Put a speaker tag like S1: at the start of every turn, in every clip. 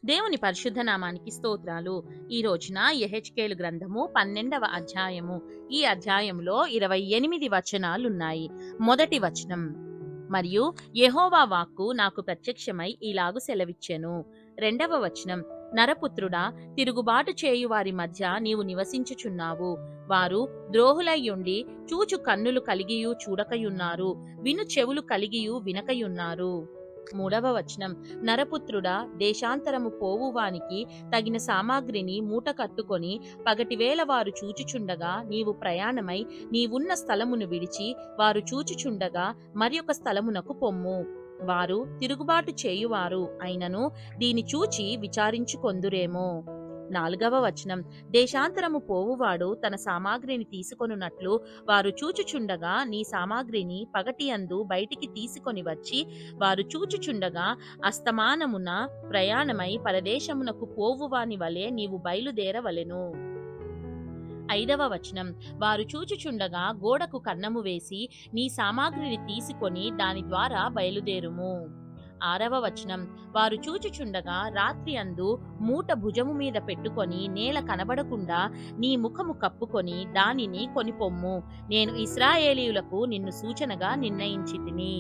S1: దేవుని పరిశుద్ధ నామానికి స్తోత్రాలు. ఈ రోజున యెహెజ్కేలు గ్రంథము 12వ అధ్యాయము. ఈ అధ్యాయంలో 28 వచనాలున్నాయి. మొదటి వచనం, మరియు యెహోవా వాక్కు నాకు ప్రత్యక్షమై ఇలాగు సెలవిచ్చెను. రెండవ వచనం, నరపుత్రుడా, తిరుగుబాటు చేయు వారి మధ్య నీవు నివసించుచున్నావు. వారు ద్రోహులయ్యుండి చూచు కన్నులు కలిగియు చూడకయున్నారు, విను చెవులు కలిగియు వినకయున్నారు. మూడవ వచనం, నరపుత్రుడా, దేశాంతరము పోవువానికి తగిన సామాగ్రిని మూట కట్టుకొని పగటివేళ వారు చూచుచుండగా నీవు ప్రయాణమై నీవున్న స్థలమును విడిచి వారు చూచుచుండగా మరియొక స్థలమునకు పొమ్ము. వారు తిరుగుబాటు చేయువారు అయినను దీని చూచి విచారించుకొందురేమో. నాలుగవ వచనం, దేశాంతరము పోవువాడు తన సామాగ్రిని తీసుకొనున్నట్లు వారు చూచుచుండగా నీ సామాగ్రిని పగటియందు బయటికి తీసుకొని వచ్చి వారు చూచుచుండగా అస్తమానమున ప్రయాణమై పరదేశమునకు పోవువాని వలె నీవు బయలుదేరవలెను. ఐదవ వచనం, వారు చూచుచుండగా గోడకు కన్నము వేసి నీ సామాగ్రిని తీసుకొని దాని ద్వారా బయలుదేరుము. ఆరవ వచనం, వారు చూచుచుండగా రాత్రి అందు మూట భుజము మీద పెట్టుకొని నేల కనబడకుండా నీ ముఖము కప్పుకొని దానిని కొనిపొమ్ము. నేను ఇశ్రాయేలీయులకు నిన్ను సూచనగా నిర్ణయించితిని.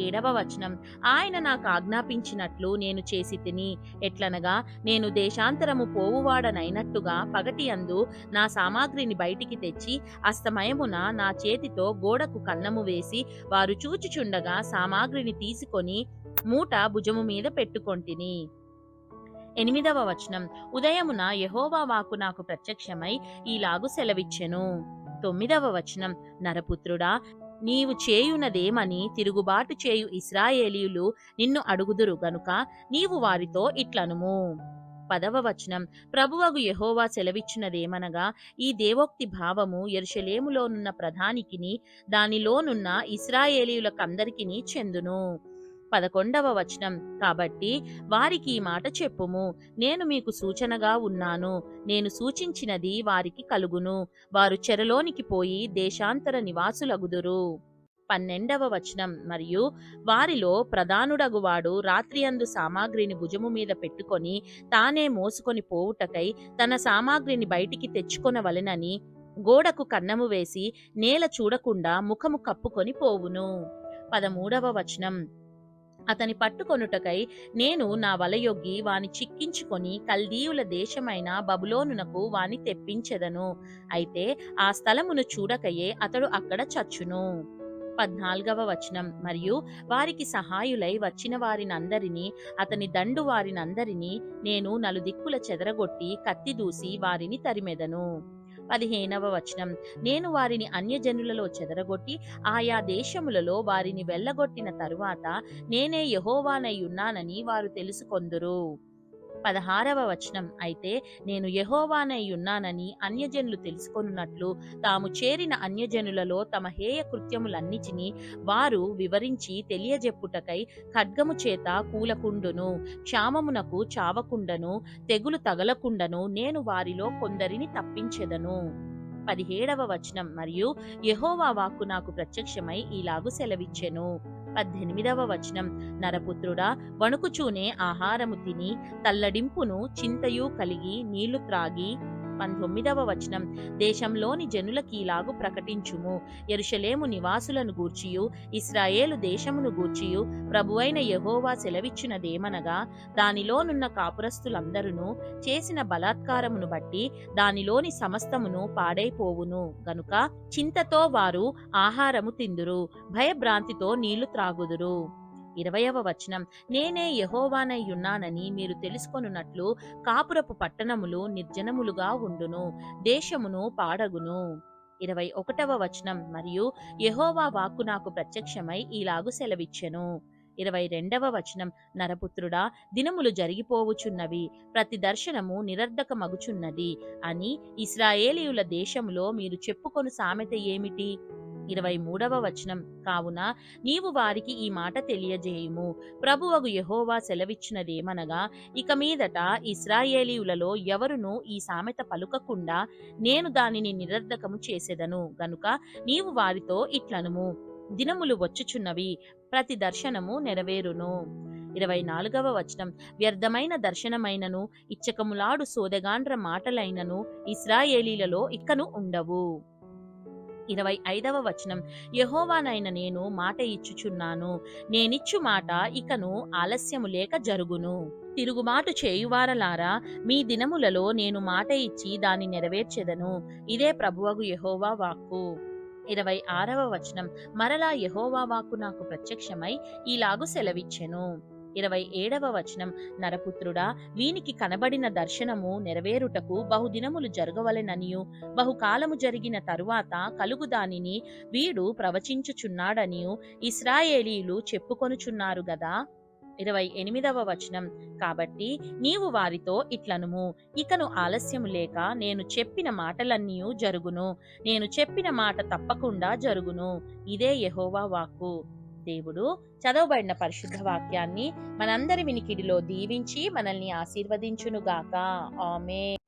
S1: ఏడవ వచనం, ఆయన నాకు ఆజ్ఞాపించినట్లు నేను చేసి తిని. ఎట్లనగా నేను దేశాంతరము పోవువాడనైనట్టుగా పగటి అందు నా సామాగ్రిని బయటికి తెచ్చి అస్తమయమున నా చేతితో గోడకు కన్నము వేసి వారు చూచుచుండగా సామాగ్రిని తీసుకొని మూట భుజము మీద పెట్టుకొంటిని. ఎనిమిదవ వచనం, ఉదయమున యెహోవా వాక్కు నాకు ప్రత్యక్షమై ఈలాగు సెలవిచ్చెను. తొమ్మిదవ వచనం, నరపుత్రుడా, నీవు చేయునదేమని తిరుగుబాటు చేయు ఇశ్రాయేలీయులు నిన్ను అడుగుదురు గనుక నీవు వారితో ఇట్లనుము. పదవ వచనం, ప్రభువగు యెహోవా సెలవిచ్చినదేమనగా, ఈ దేవోక్తి భావము యెరూషలేములోనున్న ప్రధానికిని దానిలోనున్న ఇశ్రాయేలీయులకందరికిని చెందును. 11వ వచనం, కాబట్టి వారికి ఈ మాట చెప్పుము, నేను మీకు సూచనగా ఉన్నాను, నేను సూచించినది వారికి కలుగును, వారు చెరలోనికి పోయి దేశాంతర నివాసులగుదురు. 12వ వచనం, మరియు వారిలో ప్రధానుడగువాడు రాత్రియందు సామాగ్రిని భుజము మీద పెట్టుకొని తానే మోసుకొని పోవుటకై తన సామాగ్రిని బయటికి తెచ్చుకొనవలెనని గోడకు కన్నము వేసి నేల చూడకుండా ముఖము కప్పుకొని పోవును. 13వ వచనం, అతని పట్టుకొనుటకై నేను నా వలయొగ్గి వాని చిక్కించుకొని కల్దీయుల దేశమైన బబులోనునకు వాని తెప్పించెదను. అయితే ఆ స్థలమును చూడకయే అతడు అక్కడ చచ్చును. 14వ వచనం, మరియు వారికి సహాయులై వచ్చిన వారినందరినీ అతని దండు వారినందరినీ నేను నలుదిక్కుల చెదరగొట్టి కత్తి దూసి వారిని తరిమెదను. 15వ వచనం, నేను వారిని అన్యజనులలో చెదరగొట్టి ఆయా దేశములలో వారిని వెళ్ళగొట్టిన తరువాత నేనే యెహోవానయ్యున్నానని వారు తెలుసుకొందురు. 16వ వచనం, అయితే నేను యెహోవానయ్యున్నానని అన్యజనులు తెలుసుకొనున్నట్లు తాము చేరిన అన్యజనులలో తమ హేయ కృత్యములన్నిటినీ వారు వివరించి తెలియజెప్పుటకై ఖడ్గము చేత కూలకుండును, క్షామమునకు చావకుండను, తెగులు తగలకుండను నేను వారిలో కొందరిని తప్పించెదను. 17వ వచనం, మరియు యెహోవా వాక్కు నాకు ప్రత్యక్షమై ఈలాగు సెలవిచ్చెను. 18వ వచనం, నరపుత్రుడా, వణుకుచూనే ఆహారము తిని తల్లడింపును చింతయు కలిగి నీళ్లు త్రాగి. 19వ వచనం, దేశంలోని జనులకీలాగు ప్రకటించుము, యెరూషలేము నివాసులను గూర్చియు ఇశ్రాయేలు దేశమును గూర్చియు ప్రభువైన యెహోవా సెలవిచ్చినదేమనగా, దానిలోనున్న కాపురస్తులందరూ చేసిన బలాత్కారమును బట్టి దానిలోని సమస్తమును పాడైపోవును గనుక చింతతో వారు ఆహారము తిందురు, భయభ్రాంతితో నీళ్లు త్రాగుదురు. 20వ వచనం, నేనే యెహోవానయ్యున్నానని మీరు తెలుసుకొనున్నట్లు కాపురపు పట్టణములు నిర్జనములుగా ఉండును, దేశమును పాడగును. 21వ వచనం, మరియు యెహోవా వాక్కు నాకు ప్రత్యక్షమై ఈలాగు సెలవిచ్చెను. 22వ వచనం, నరపుత్రుడా, దినములు జరిగిపోవుచున్నవి, ప్రతి దర్శనము నిరర్ధకమగుచున్నది అని ఇశ్రాయేలీయుల దేశములో మీరు చెప్పుకొను సామెత ఏమిటి? 23వ వచనం. కావున నీవు వారికి ఈ మాట తెలియజేయుము, ప్రభువగు యెహోవా సెలవిచ్చినదేమనగా, ఇక మీదట ఇశ్రాయేలీయులలో ఎవరునూ ఈ సామెత పలుకకుండా నేను దానిని నిరర్ధకము చేసెదను గనుక నీవు వారితో ఇట్లనుము, దినములు వచ్చుచున్నవి, ప్రతి దర్శనము నెరవేరును. 24వ వచనం. వ్యర్థమైన దర్శనమైనను ఇచ్చకములాడు సోదెగాండ్ర మాటలైనను ఇశ్రాయేలీలలో ఇకను ఉండవు. 25వ వచనం. యెహోవానైన నేను మాట ఇచ్చుచున్నాను, నేనిచ్చు మాట ఇకను ఆలస్యము లేక జరుగును. తిరుగుమాటు చేయువారలారా, మీ దినములలో నేను మాట ఇచ్చి దాని నెరవేర్చెదను. ఇదే ప్రభువగు యెహోవా వాక్కు. 26వ వచనం. మరలా యెహోవా వాక్కు నాకు ప్రత్యక్షమై ఈలాగు సెలవిచ్చెను. 27వ వచనం. నరపుత్రుడా, వీనికి కనబడిన దర్శనము నెరవేరుటకు బహుదినములు జరగవలెననియు, బహుకాలము జరిగిన తరువాత కలుగు దానిని వీడు ప్రవచించుచున్నాడనియు ఇశ్రాయేలీయులు చెప్పుకొనుచున్నారు గదా. 28వ వచనం. కాబట్టి నీవు వారితో ఇట్లనుము, ఇకను ఆలస్యము లేక నేను చెప్పిన మాటలన్నీయు జరుగును, నేను చెప్పిన మాట తప్పకుండా జరుగును. ఇదే యెహోవా వాక్కు. దేవుడు చదవబడిన పరిశుద్ధ వాక్యాన్ని మనందరి వినికిడిలో దీవించి మనల్ని ఆశీర్వదించునుగాక. ఆమేన్.